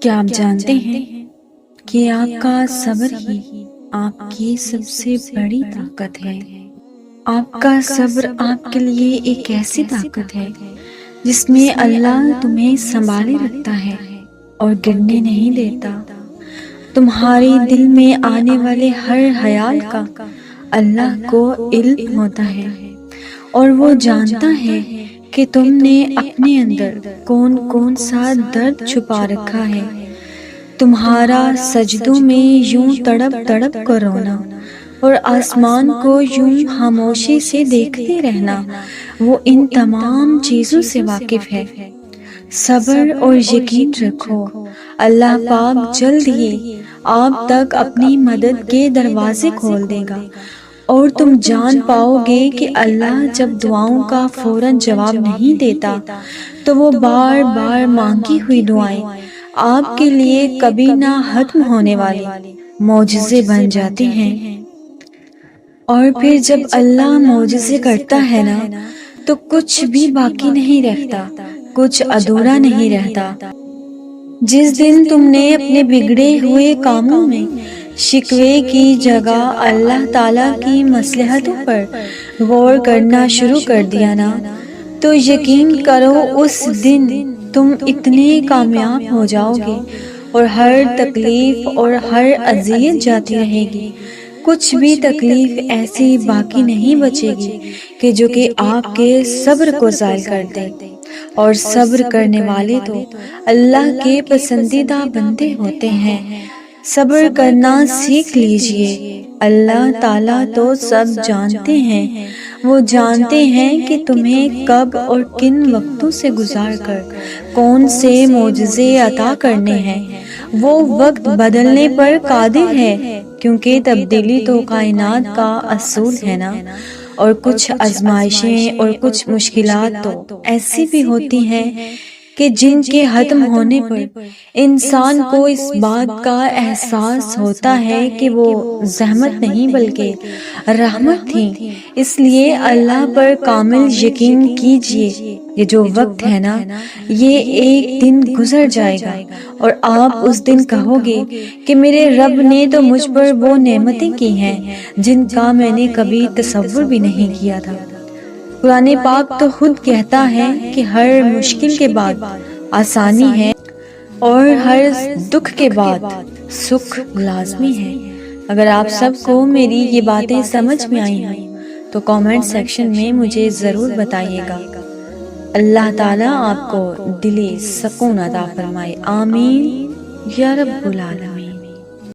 کیا آپ جانتے ہیں کہ آپ کا صبر ہی آپ کی سب سے بڑی طاقت ہے؟ آپ کا صبر آپ کے لیے ایک ایسی طاقت ہے جس میں اللہ تمہیں سنبھالے رکھتا ہے اور گرنے نہیں دیتا۔ تمہارے دل میں آنے والے ہر خیال کا اللہ کو علم ہوتا ہے اور وہ جانتا ہے کہ تم نے اپنے اندر کون کون سا درد چھپا رکھا ہے۔ تمہارا سجدوں میں یوں تڑپ تڑپ کر رونا اور آسمان کو یوں خاموشی سے دیکھتے رہنا، وہ ان تمام چیزوں سے واقف ہے۔ صبر اور یقین رکھو، اللہ پاک جلد ہی آپ تک اپنی مدد کے دروازے کھول دے گا اور تم جان پاؤ گے کہ اللہ جب دعاؤں کا فوراً جواب نہیں دیتا تو وہ بار بار مانگی ہوئی دعائیں آپ کے لیے کبھی نہ ختم ہونے والے معجزے بن جاتے ہیں۔ اور پھر جب اللہ معجزے کرتا ہے نا تو کچھ بھی باقی نہیں رہتا، کچھ ادھورا نہیں رہتا۔ جس دن تم نے اپنے بگڑے ہوئے کاموں میں شکوے کی جگہ اللہ تعالیٰ کی مصلحتوں پر غور کرنا شروع کر دیا نا، تو یقین کرو اس دن تم اتنے کامیاب ہو جاؤ گے اور ہر تکلیف اور ہر اذیت جاتی رہے گی، کچھ بھی تکلیف ایسی باقی نہیں بچے گی کہ جو کہ آپ کے صبر کو ضائع کر دے۔ اور صبر کرنے والے تو اللہ کے پسندیدہ بندے ہوتے ہیں۔ صبر کرنا سیکھ لیجئے، اللہ تعالیٰ تو سب جانتے ہیں، وہ جانتے ہیں کہ تمہیں کب اور کن وقتوں سے گزار کر کون سے معجزے عطا کرنے ہیں۔ وہ وقت بدلنے پر قادر ہے، کیونکہ تبدیلی تو کائنات کا اصول ہے نا۔ اور کچھ آزمائشیں اور کچھ مشکلات تو ایسی بھی ہوتی ہیں کہ جن کے ختم ہونے پر انسان کو اس بات کا احساس ہوتا ہے کہ وہ زحمت نہیں بلکہ رحمت تھی۔ اس لیے اللہ پر کامل یقین کیجئے، یہ جو وقت ہے نا یہ ایک دن گزر جائے گا اور آپ اس دن کہو گے کہ میرے رب نے تو مجھ پر وہ نعمتیں کی ہیں جن کا میں نے کبھی تصور بھی نہیں کیا تھا۔ قرآن پاک تو خود کہتا ہے کہ ہر مشکل کے بعد آسانی ہے اور ہر دکھ کے بعد سکھ لازمی ہے۔ اگر آپ سب کو میری یہ باتیں سمجھ میں آئی ہیں تو کامنٹ سیکشن میں مجھے ضرور بتائیے گا۔ اللہ تعالیٰ آپ کو دلی سکون عطا فرمائے، آمین یا رب العالمین۔